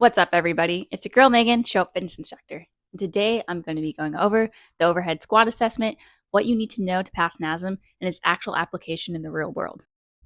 What's up, everybody? It's your girl Megan, show up fitness instructor. And today I'm going to be going over the overhead squat assessment, what you need to know to pass NASM, and its actual application in the real world.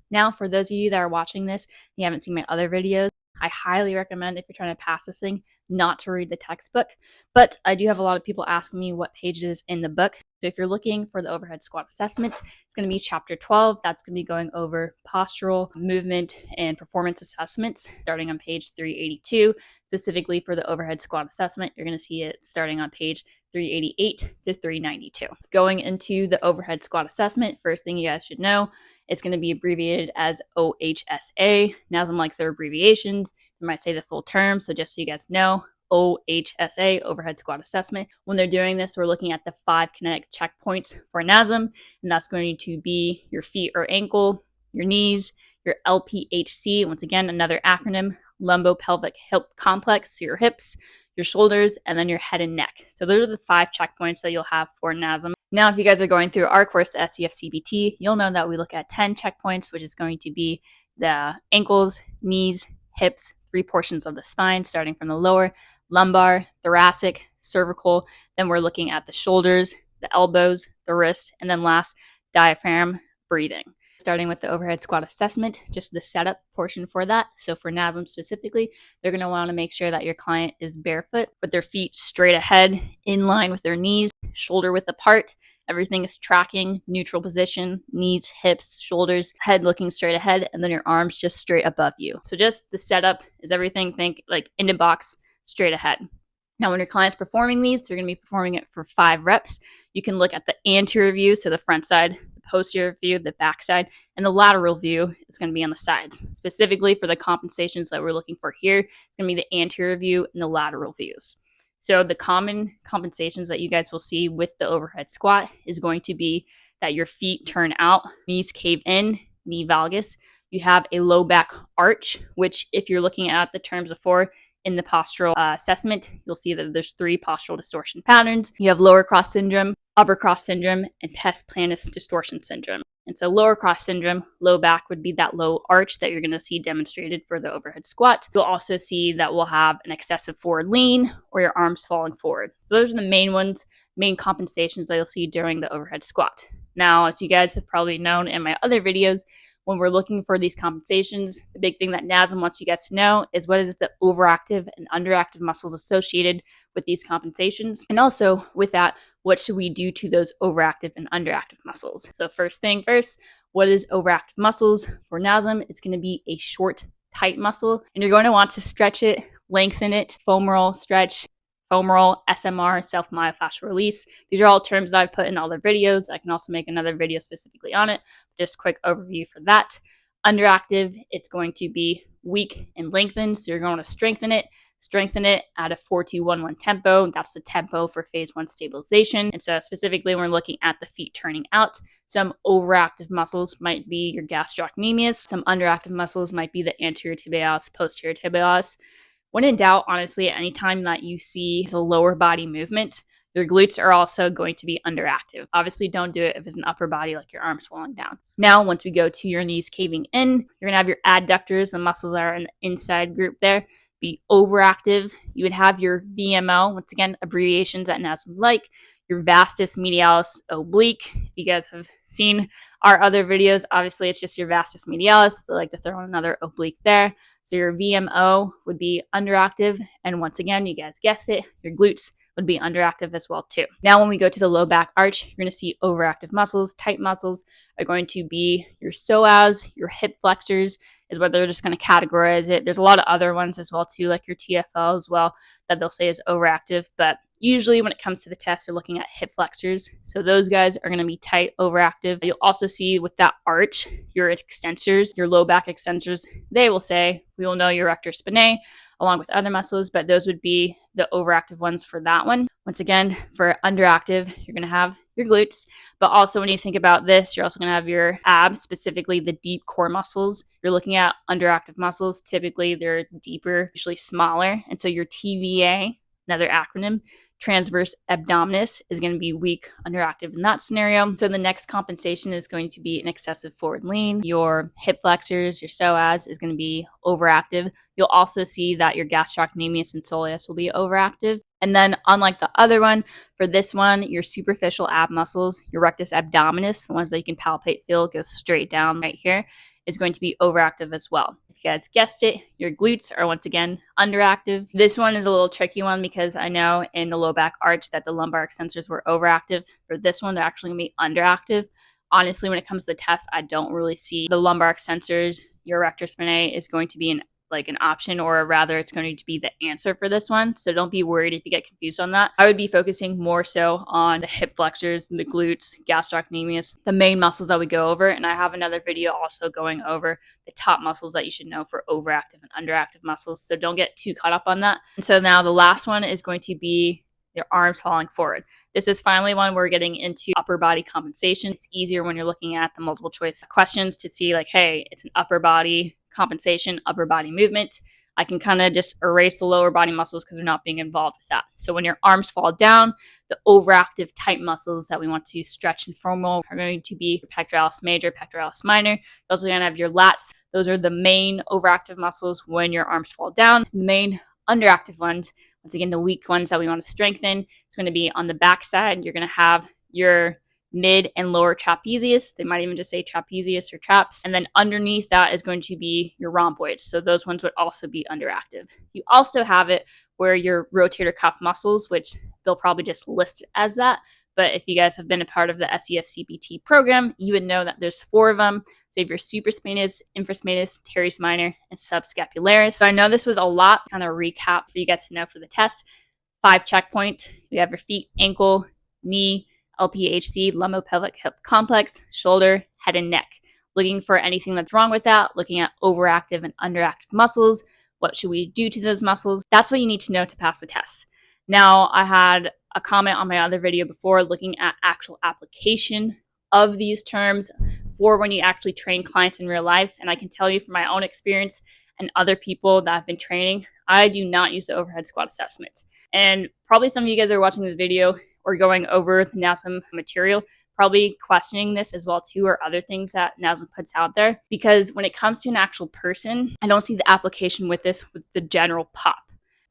Now, for those of you that are watching this and you haven't seen my other videos, I highly recommend, if you're trying to pass this thing, not to read the textbook. But I do have a lot of people asking me what page is in the book. So if you're looking for the overhead squat assessment, it's going to be chapter 12. That's going to be going over postural, movement, and performance assessments, starting on page 382. Specifically for the overhead squat assessment, you're going to see it starting on page 388 to 392. Going into the overhead squat assessment, first thing you guys should know, it's going to be abbreviated as OHSA. NASM likes their abbreviations. They might say the full term, so just so you guys know, OHSA, overhead squat assessment. When they're doing this, we're looking at the 5 kinetic checkpoints for NASM, and that's going to be your feet or ankle, your knees, your LPHC, once again, another acronym, lumbopelvic hip complex, so your hips, your shoulders, and then your head and neck. So those are the 5 checkpoints that you'll have for NASM. Now, if you guys are going through our course, the SUF-CPT, you'll know that we look at 10 checkpoints, which is going to be the ankles, knees, hips, 3 portions of the spine, starting from the lower, lumbar, thoracic, cervical. Then we're looking at the shoulders, the elbows, the wrist, and then last, diaphragm, breathing. Starting with the overhead squat assessment, just the setup portion for that. So for NASM specifically, they're going to want to make sure that your client is barefoot with their feet straight ahead, in line with their knees, shoulder width apart. Everything is tracking, neutral position, knees, hips, shoulders, head looking straight ahead, and then your arms just straight above you. So just the setup is everything, think like in the box, straight ahead. Now, when your client's performing these, they're going to be performing it for 5 reps. You can look at the anterior view, so the front side, the posterior view, the back side, and the lateral view is going to be on the sides. Specifically for the compensations that we're looking for here, it's going to be the anterior view and the lateral views. So the common compensations that you guys will see with the overhead squat is going to be that your feet turn out, knees cave in, knee valgus. You have a low back arch, which if you're looking at the terms before, in the postural assessment, you'll see that there's 3 postural distortion patterns. You have lower cross syndrome, upper cross syndrome, and pes planus distortion syndrome. And so lower cross syndrome, low back would be that low arch that you're going to see demonstrated for the overhead squat. You'll also see that we'll have an excessive forward lean or your arms falling forward. So those are the main ones, main compensations that you'll see during the overhead squat. Now, as you guys have probably known in my other videos, when we're looking for these compensations, the big thing that NASM wants you guys to know is what is the overactive and underactive muscles associated with these compensations. And also with that, what should we do to those overactive and underactive muscles? So first thing first, what is overactive muscles? For NASM, it's going to be a short, tight muscle, and you're going to want to stretch it, lengthen it, femoral stretch, femoral, SMR, self-myofascial release. These are all terms that I've put in all the videos. I can also make another video specifically on it. Just quick overview for that. Underactive, it's going to be weak and lengthened. So you're going to strengthen it at a 4-2-1-1 tempo. That's the tempo for phase 1 stabilization. And so specifically, when we're looking at the feet turning out, some overactive muscles might be your gastrocnemius. Some underactive muscles might be the anterior tibialis, posterior tibialis. When in doubt, honestly, anytime that you see a lower body movement, your glutes are also going to be underactive. Obviously, don't do it if it's an upper body, like your arms falling down. Now, once we go to your knees caving in, you're going to have your adductors, the muscles that are in the inside group there, be overactive. You would have your VMO, once again, abbreviations that NASM like, your vastus medialis oblique. If you guys have seen our other videos, obviously it's just your vastus medialis. They like to throw in another oblique there. So your VMO would be underactive. And once again, you guys guessed it, your glutes would be underactive as well too. Now, when we go to the low back arch, you're going to see overactive muscles. Tight muscles are going to be your psoas, your hip flexors is what they're just going to categorize it. There's a lot of other ones as well too, like your TFL as well, that they'll say is overactive. But usually when it comes to the test, you're looking at hip flexors. So those guys are going to be tight, overactive. You'll also see with that arch, your extensors, your low back extensors, they will say, we will know your rector spinae along with other muscles, but those would be the overactive ones for that one. Once again, for underactive, you're going to have your glutes, but also when you think about this, you're also going to have your abs, specifically the deep core muscles. You're looking at underactive muscles. Typically, they're deeper, usually smaller. And so your TVA, another acronym, transverse abdominis is going to be weak, underactive in that scenario. So the next compensation is going to be an excessive forward lean. Your hip flexors, your psoas is going to be overactive. You'll also see that your gastrocnemius and soleus will be overactive. And then unlike the other one, for this one, your superficial ab muscles, your rectus abdominis, the ones that you can palpate, feel, go straight down right here, is going to be overactive as well. If you guys guessed it, your glutes are once again underactive. This one is a little tricky one because I know in the low back arch that the lumbar extensors were overactive. For this one, they're actually going to be underactive. Honestly, when it comes to the test, I don't really see the lumbar extensors. Your rector spinae is going to be an option, or rather it's going to be the answer for this one. So don't be worried if you get confused on that. I would be focusing more so on the hip flexors, the glutes, gastrocnemius, the main muscles that we go over. And I have another video also going over the top muscles that you should know for overactive and underactive muscles. So don't get too caught up on that. And so now the last one is going to be your arms falling forward. This is finally one we're getting into upper body compensation. It's easier when you're looking at the multiple choice questions to see like, hey, it's an upper body compensation, upper body movement. I can kind of just erase the lower body muscles because they're not being involved with that. So when your arms fall down, the overactive tight muscles that we want to stretch and formal are going to be pectoralis major, pectoralis minor. You're also going to have your lats. Those are the main overactive muscles when your arms fall down. The main underactive ones, once again, the weak ones that we want to strengthen, it's going to be on the back side. You're going to have your mid and lower trapezius. They might even just say trapezius or traps. And then underneath that is going to be your rhomboids. So those ones would also be underactive. You also have it where your rotator cuff muscles, which they'll probably just list as that. But if you guys have been a part of the SUF-CPT program, you would know that there's 4 of them. So you have your supraspinatus, infraspinatus, teres minor, and subscapularis. So I know this was a lot, kind of recap for you guys to know for the test. 5 checkpoints. We have your feet, ankle, knee, LPHC, lumbo-pelvic hip complex, shoulder, head, and neck. Looking for anything that's wrong with that, looking at overactive and underactive muscles. What should we do to those muscles? That's what you need to know to pass the test. Now, I had a comment on my other video before looking at actual application of these terms for when you actually train clients in real life. And I can tell you from my own experience and other people that have been training, I do not use the overhead squat assessment. And probably some of you guys are watching this video or going over the NASM material, probably questioning this as well too, or other things that NASM puts out there. Because when it comes to an actual person, I don't see the application with this with the general pop.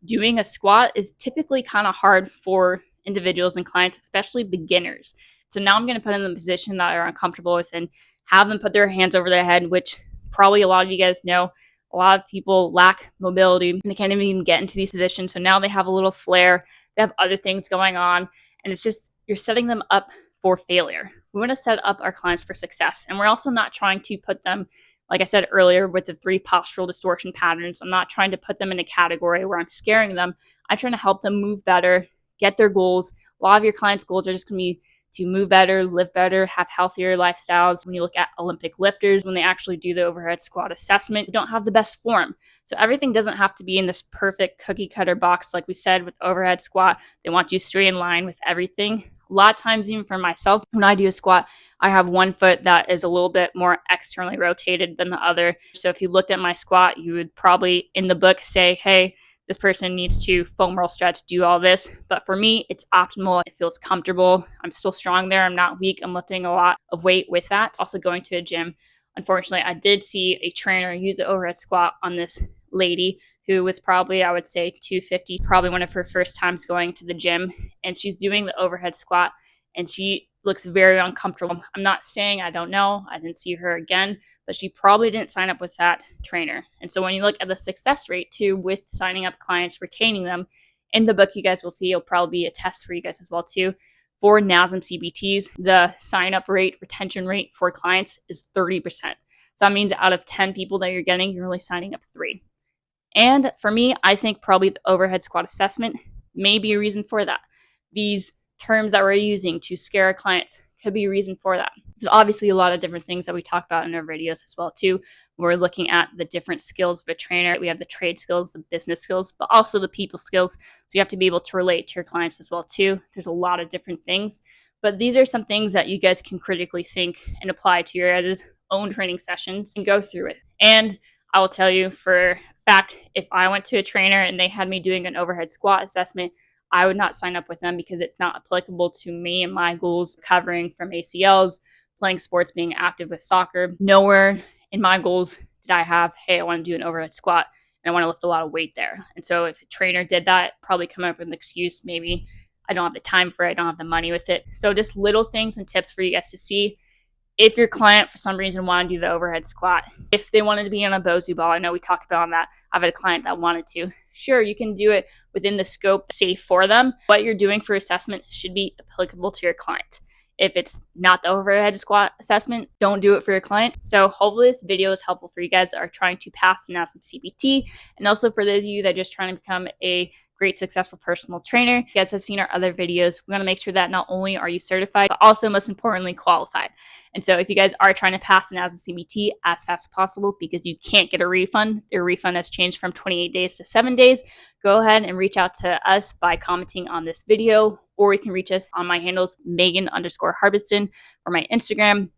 Doing a squat is typically kind of hard for individuals and clients, especially beginners. So now I'm going to put them in the position that they're uncomfortable with and have them put their hands over their head, which probably a lot of you guys know. A lot of people lack mobility and they can't even get into these positions. So now they have a little flare. They have other things going on. And it's just, you're setting them up for failure. We want to set up our clients for success. And we're also not trying to put them, like I said earlier, with the 3 postural distortion patterns. I'm not trying to put them in a category where I'm scaring them. I'm trying to help them move better, get their goals. A lot of your clients' goals are just going to be to move better, live better, have healthier lifestyles. When you look at Olympic lifters, when they actually do the overhead squat assessment, they don't have the best form. So everything doesn't have to be in this perfect cookie cutter box. Like we said with overhead squat, they want you straight in line with everything. A lot of times, even for myself, when I do a squat, I have one foot that is a little bit more externally rotated than the other. So if you looked at my squat, you would probably in the book say, hey, this person needs to foam roll stretch, do all this. But for me, it's optimal. It feels comfortable. I'm still strong there. I'm not weak. I'm lifting a lot of weight with that. Also going to a gym. Unfortunately, I did see a trainer use the overhead squat on this lady who was probably, I would say, 250, probably one of her first times going to the gym. And she's doing the overhead squat and she looks very uncomfortable. I'm not saying I don't know. I didn't see her again, but she probably didn't sign up with that trainer. And so when you look at the success rate too with signing up clients, retaining them, in the book you guys will see, it'll probably be a test for you guys as well too. For NASM-CPTs, the sign-up rate, retention rate for clients is 30%. So that means out of 10 people that you're getting, you're only signing up 3. And for me, I think probably the overhead squat assessment may be a reason for that. These terms that we're using to scare our clients could be a reason for that. There's obviously a lot of different things that we talk about in our videos as well too. We're looking at the different skills of a trainer. We have the trade skills, the business skills, but also the people skills. So you have to be able to relate to your clients as well too. There's a lot of different things, but these are some things that you guys can critically think and apply to your guys' own training sessions and go through it. And I will tell you for a fact, if I went to a trainer and they had me doing an overhead squat assessment, I would not sign up with them because it's not applicable to me and my goals, covering from ACLs, playing sports, being active with soccer. Nowhere in my goals did I have, hey, I want to do an overhead squat and I want to lift a lot of weight there. And so if a trainer did that, probably come up with an excuse, maybe I don't have the time for it, I don't have the money with it. So just little things and tips for you guys to see. If your client, for some reason, wanted to do the overhead squat, if they wanted to be on a Bosu ball, I know we talked about that. I've had a client that wanted to. Sure, you can do it within the scope safe for them. What you're doing for assessment should be applicable to your client. If it's not the overhead squat assessment, don't do it for your client. So hopefully this video is helpful for you guys that are trying to pass the NASM-CPT, and also for those of you that are just trying to become a great, successful personal trainer. You guys have seen our other videos. We want to make sure that not only are you certified, but also most importantly qualified. And so if you guys are trying to pass the NASM-CPT as fast as possible because you can't get a refund, your refund has changed from 28 days to 7 days, go ahead and reach out to us by commenting on this video, or you can reach us on my handles, Meagan_Harbison, for my Instagram.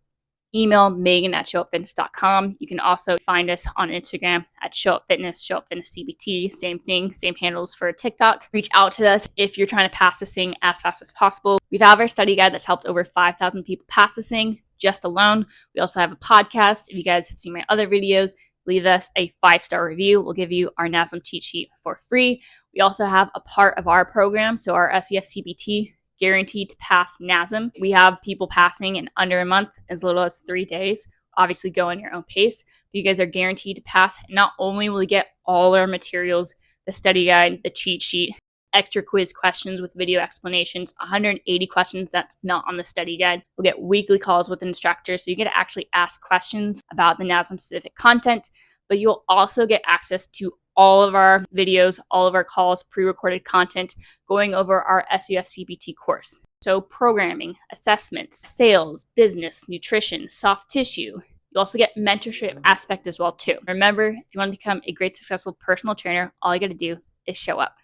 Email Meagan@showupfitness.com. You can also find us on Instagram at showupfitness, showupfitnesscpt. Same thing, same handles for TikTok. Reach out to us if you're trying to pass this thing as fast as possible. We have our study guide that's helped over 5,000 people pass this thing just alone. We also have a podcast. If you guys have seen my other videos, leave us a 5-star review. We'll give you our NASM cheat sheet for free. We also have a part of our program, so our SUF-CPT, guaranteed to pass NASM. We have people passing in under a month, as little as 3 days. Obviously, go in your own pace. But you guys are guaranteed to pass. Not only will you get all our materials, the study guide, the cheat sheet, extra quiz questions with video explanations, 180 questions that's not on the study guide. We'll get weekly calls with instructors, so you get to actually ask questions about the NASM specific content, but you'll also get access to all of our videos, all of our calls, pre-recorded content, going over our SUF-CPT course. So programming, assessments, sales, business, nutrition, soft tissue. You also get mentorship aspect as well too. Remember, if you want to become a great, successful personal trainer, all you got to do is show up.